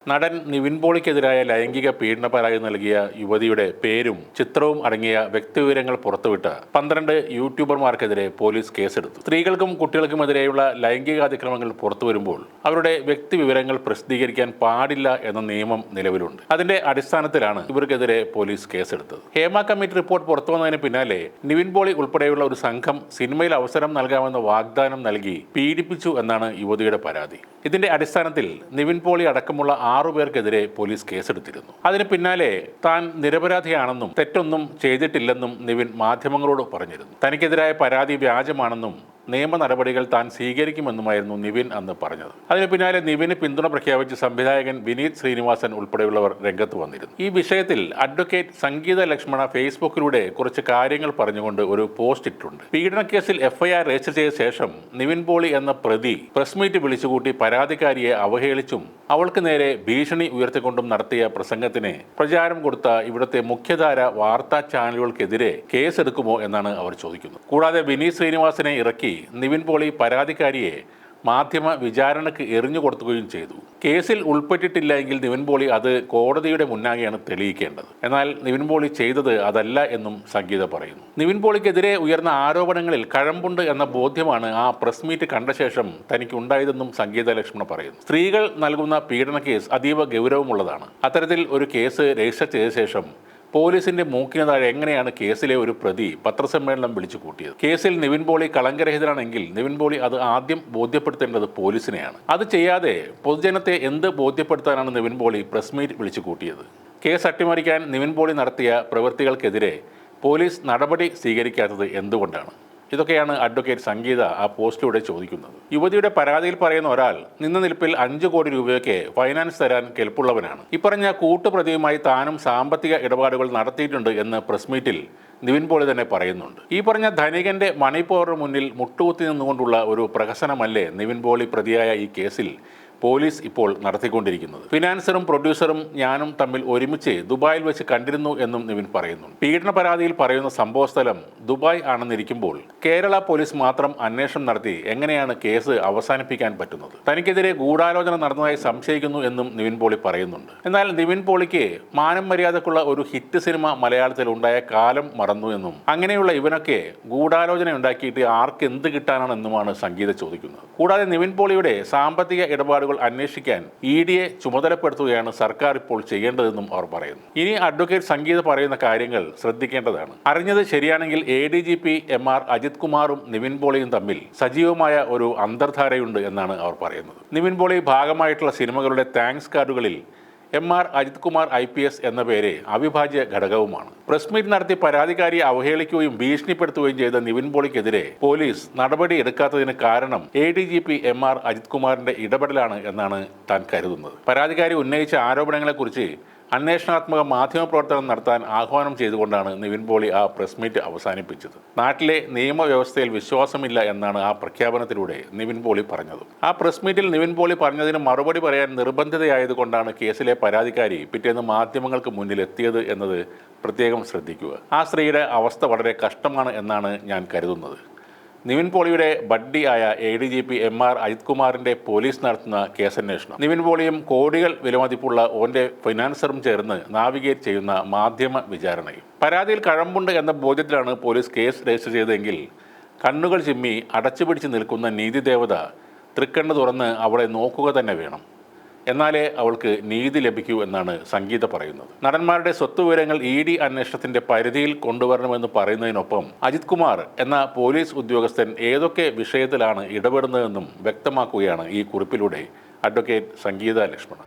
നടൻ നിവിൻ പോളിക്കെതിരായ ലൈംഗിക പീഡന പരാതി നൽകിയ യുവതിയുടെ പേരും ചിത്രവും അടങ്ങിയ വ്യക്തിവിവരങ്ങൾ പുറത്തുവിട്ട് 12 യൂട്യൂബർമാർക്കെതിരെ പോലീസ് കേസെടുത്തു. സ്ത്രീകൾക്കും കുട്ടികൾക്കുമെതിരെയുള്ള ലൈംഗികാതിക്രമങ്ങൾ പുറത്തുവരുമ്പോൾ അവരുടെ വ്യക്തിവിവരങ്ങൾ പ്രസിദ്ധീകരിക്കാൻ പാടില്ല എന്ന നിയമം നിലവിലുണ്ട്. അതിന്റെ അടിസ്ഥാനത്തിലാണ് ഇവർക്കെതിരെ പോലീസ് കേസെടുത്തത്. ഹേമ കമ്മിറ്റി റിപ്പോർട്ട് പുറത്തുവന്നതിന് പിന്നാലെ നിവിൻ പോളി ഉൾപ്പെടെയുള്ള ഒരു സംഘം സിനിമയിൽ അവസരം നൽകാമെന്ന വാഗ്ദാനം നൽകി പീഡിപ്പിച്ചു എന്നാണ് യുവതിയുടെ പരാതി. ഇതിന്റെ അടിസ്ഥാനത്തിൽ നിവിൻ പോളി അടക്കമുള്ള 6 പേർക്കെതിരെ പോലീസ് കേസെടുത്തിരുന്നു. അതിന് പിന്നാലെ താൻ നിരപരാധിയാണെന്നും തെറ്റൊന്നും ചെയ്തിട്ടില്ലെന്നും നിവിൻ മാധ്യമങ്ങളോട് പറഞ്ഞിരുന്നു. തനിക്കെതിരായ പരാതി വ്യാജമാണെന്നും നിയമ നടപടികൾ താൻ സ്വീകരിക്കുമെന്നുമായിരുന്നു നിവിൻ അന്ന് പറഞ്ഞത്. അതിന് പിന്നാലെ നിവിന് പിന്തുണ പ്രഖ്യാപിച്ച് സംവിധായകൻ വിനീത് ശ്രീനിവാസൻ ഉൾപ്പെടെയുള്ളവർ രംഗത്ത് വന്നിരുന്നു. ഈ വിഷയത്തിൽ അഡ്വക്കേറ്റ് സംഗീത ലക്ഷ്മണ ഫേസ്ബുക്കിലൂടെ കുറച്ച് കാര്യങ്ങൾ പറഞ്ഞുകൊണ്ട് ഒരു പോസ്റ്റ് ഇട്ടിട്ടുണ്ട്. പീഡനക്കേസിൽ FIR രജിസ്റ്റർ ചെയ്ത ശേഷം നിവിൻ പോളി എന്ന പ്രതി പ്രസ് മീറ്റ് വിളിച്ചുകൂട്ടി പരാതിക്കാരിയെ അവഹേളിച്ചും അവൾക്ക് നേരെ ഭീഷണി ഉയർത്തിക്കൊണ്ടും നടത്തിയ പ്രസംഗത്തിന് പ്രചാരം കൊടുത്ത ഇവിടുത്തെ മുഖ്യധാര വാർത്താ ചാനലുകൾക്കെതിരെ കേസെടുക്കുമോ എന്നാണ് അവർ ചോദിക്കുന്നത്. കൂടാതെ വിനീത് ശ്രീനിവാസനെ ഇറക്കി നിവിൻ പോളി പരാതിക്കാരിയെ മാധ്യമ വിചാരണയ്ക്ക് എറിഞ്ഞു കൊടുക്കുകയും ചെയ്തു. കേസിൽ ഉൾപ്പെട്ടിട്ടില്ല എങ്കിൽ നിവിൻ പോളി അത് കോടതിയുടെ മുന്നാകെയാണ് തെളിയിക്കേണ്ടത്. എന്നാൽ നിവിൻ പോളി ചെയ്തത് അതല്ല എന്നും സംഗീത പറയുന്നു. നിവിൻ പോളിക്കെതിരെ ഉയർന്ന ആരോപണങ്ങളിൽ കഴമ്പുണ്ട് എന്ന ബോധ്യമാണ് ആ പ്രസ് മീറ്റ് കണ്ട ശേഷം തനിക്കുണ്ടായതെന്നും സംഗീത ലക്ഷ്മണ പറയുന്നു. സ്ത്രീകൾ നൽകുന്ന പീഡന കേസ് അതീവ ഗൗരവമുള്ളതാണ്. അത്തരത്തിൽ ഒരു കേസ് രജിസ്റ്റർ ചെയ്ത ശേഷം പോലീസിന്റെ മൂക്കിന് താഴെ എങ്ങനെയാണ് കേസിലെ ഒരു പ്രതി പത്രസമ്മേളനം വിളിച്ചു കൂട്ടിയത്? കേസിൽ നിവിൻ പോളി കളങ്കരഹിതനാണെങ്കിൽ നിവിൻ പോളി അത് ആദ്യം ബോധ്യപ്പെടുത്തേണ്ടത് പോലീസിനെയാണ്. അത് ചെയ്യാതെ പൊതുജനത്തെ എന്ത് ബോധ്യപ്പെടുത്താനാണ് നിവിൻ പോളി പ്രസ് മീറ്റ് വിളിച്ചു കൂട്ടിയത്? കേസ് അട്ടിമറിക്കാൻ നിവിൻ പോളി നടത്തിയ പ്രവൃത്തികൾക്കെതിരെ പോലീസ് നടപടി സ്വീകരിക്കാത്തത് എന്തുകൊണ്ടാണ്? ഇതൊക്കെയാണ് അഡ്വക്കേറ്റ് സംഗീത ആ പോസ്റ്റിലൂടെ ചോദിക്കുന്നത്. യുവതിയുടെ പരാതിയിൽ പറയുന്ന ഒരാൾ നിന്ന നിൽപ്പിൽ 5 കോടി രൂപയൊക്കെ ഫൈനാൻസ് തരാൻ കെൽപ്പുള്ളവനാണ്. ഇപ്പറഞ്ഞ കൂട്ടുപ്രതിയുമായി താനും സാമ്പത്തിക ഇടപാടുകൾ നടത്തിയിട്ടുണ്ട് എന്ന് പ്രസ് മീറ്റിൽ നിവിൻ പോളി തന്നെ പറയുന്നുണ്ട്. ഈ പറഞ്ഞ ധനികന്റെ മണി പവറിന് മുന്നിൽ മുട്ടുകുത്തി നിന്നുകൊണ്ടുള്ള ഒരു പ്രഹസനമല്ലേ നിവിൻ പോളി പ്രതിയായ ഈ കേസിൽ പോലീസ് ഇപ്പോൾ നടത്തിക്കൊണ്ടിരിക്കുന്നത്? ഫിനാൻസറും പ്രൊഡ്യൂസറും ഞാനും തമ്മിൽ ഒരുമിച്ച് ദുബായിൽ വെച്ച് കണ്ടിരുന്നു എന്നും നിവിൻ പറയുന്നു. പീഡന പരാതിയിൽ പറയുന്ന സംഭവസ്ഥലം ദുബായ് ആണെന്നിരിക്കുമ്പോൾ കേരള പോലീസ് മാത്രം അന്വേഷണം നടത്തി എങ്ങനെയാണ് കേസ് അവസാനിപ്പിക്കാൻ പറ്റുന്നത്? തനിക്കെതിരെ ഗൂഢാലോചന നടന്നതായി സംശയിക്കുന്നു എന്നും നിവിൻ പോളി പറയുന്നുണ്ട്. എന്നാൽ നിവിൻ പോളിക്ക് മാനം മര്യാദക്കുള്ള ഒരു ഹിറ്റ് സിനിമ മലയാളത്തിൽ ഉണ്ടായ കാലം മറന്നു എന്നും അങ്ങനെയുള്ള ഇവനൊക്കെ ഗൂഢാലോചന ഉണ്ടാക്കിയിട്ട് ആർക്ക് എന്ത് കിട്ടാനാണെന്നുമാണ് സംഗീത ചോദിക്കുന്നത്. കൂടാതെ നിവിൻ പോളിയുടെ സാമ്പത്തിക ഇടപാടുകൾ അന്വേഷിക്കാൻ ED ചുമതലപ്പെടുത്തുകയാണ് സർക്കാർ ഇപ്പോൾ ചെയ്യേണ്ടതെന്നും അവർ പറയുന്നു. ഇനി അഡ്വക്കേറ്റ് സംഗീത പറയുന്ന കാര്യങ്ങൾ ശ്രദ്ധിക്കേണ്ടതാണ്. അറിഞ്ഞത് ശരിയാണെങ്കിൽ ADGP MR അജിത് കുമാറും നിവിൻ പോളിയും തമ്മിൽ സജീവമായ ഒരു അന്തർധാരയുണ്ട് എന്നാണ് അവർ പറയുന്നത്. നിവിൻ പോളി ഭാഗമായിട്ടുള്ള സിനിമകളുടെ താങ്ക്സ് കാർഡുകളിൽ MR അജിത് കുമാർ IPS എന്ന പേര് അവിഭാജ്യ ഘടകവുമാണ്. പ്രസ് മീറ്റ് നടത്തി പരാതിക്കാരിയെ അവഹേളിക്കുകയും ഭീഷണിപ്പെടുത്തുകയും ചെയ്ത നിവിൻ പോളിക്കെതിരെ പോലീസ് നടപടി എടുക്കാത്തതിന് കാരണം ADGP MR അജിത് കുമാറിന്റെ ഇടപെടലാണ് എന്നാണ് താൻ കരുതുന്നത്. പരാതിക്കാരി ഉന്നയിച്ച ആരോപണങ്ങളെക്കുറിച്ച് അന്വേഷണാത്മക മാധ്യമപ്രവർത്തനം നടത്താൻ ആഹ്വാനം ചെയ്തുകൊണ്ടാണ് നിവിൻ പോളി ആ പ്രസ് മീറ്റ് അവസാനിപ്പിച്ചത്. നാട്ടിലെ നിയമവ്യവസ്ഥയിൽ വിശ്വാസമില്ല എന്നാണ് ആ പ്രഖ്യാപനത്തിലൂടെ നിവിൻ പോളി പറഞ്ഞത്. ആ പ്രസ് മീറ്റിൽ നിവിൻ പോളി പറഞ്ഞതിന് മറുപടി പറയാൻ നിർബന്ധിതയായതുകൊണ്ടാണ് കേസിലെ പരാതിക്കാരി പിറ്റേന്ന് മാധ്യമങ്ങൾക്ക് മുന്നിൽ എത്തിയത് എന്നത് പ്രത്യേകം ശ്രദ്ധിക്കുക. ആ സ്ത്രീയുടെ അവസ്ഥ വളരെ കഷ്ടമാണ് എന്നാണ് ഞാൻ കരുതുന്നത്. നിവിൻ പോളിയുടെ ബഡ്ഡി ആയ ADGP MR അജിത് കുമാറിന്റെ പോലീസ് നടത്തുന്ന കേസന്വേഷണം നിവിൻ പോളിയും കോടികൾ വിലമതിപ്പുള്ള ഓന്റെ ഫൈനാൻസറും ചേർന്ന് നാവിഗേറ്റ് ചെയ്യുന്ന മാധ്യമ വിചാരണയും. പരാതിയിൽ കഴമ്പുണ്ട് എന്ന ബോധ്യത്തിലാണ് പോലീസ് കേസ് രജിസ്റ്റർ ചെയ്തതെങ്കിൽ കണ്ണുകൾ ചിമ്മി അടച്ചുപിടിച്ച് നിൽക്കുന്ന നീതിദേവത തൃക്കണ്ണ് തുറന്ന് അവളെ നോക്കുക തന്നെ വേണം. എന്നാലേ അവൾക്ക് നീതി ലഭിക്കൂ എന്നാണ് സംഗീത പറയുന്നത്. നടന്മാരുടെ സ്വത്തുവിവരങ്ങൾ ED അന്വേഷണത്തിന്റെ പരിധിയിൽ കൊണ്ടുവരണമെന്ന് പറയുന്നതിനൊപ്പം അജിത് കുമാർ എന്ന പോലീസ് ഉദ്യോഗസ്ഥൻ ഏതൊക്കെ വിഷയത്തിലാണ് ഇടപെടുന്നതെന്നും വ്യക്തമാക്കുകയാണ് ഈ കുറിപ്പിലൂടെ അഡ്വക്കേറ്റ് സംഗീത ലക്ഷ്മണ.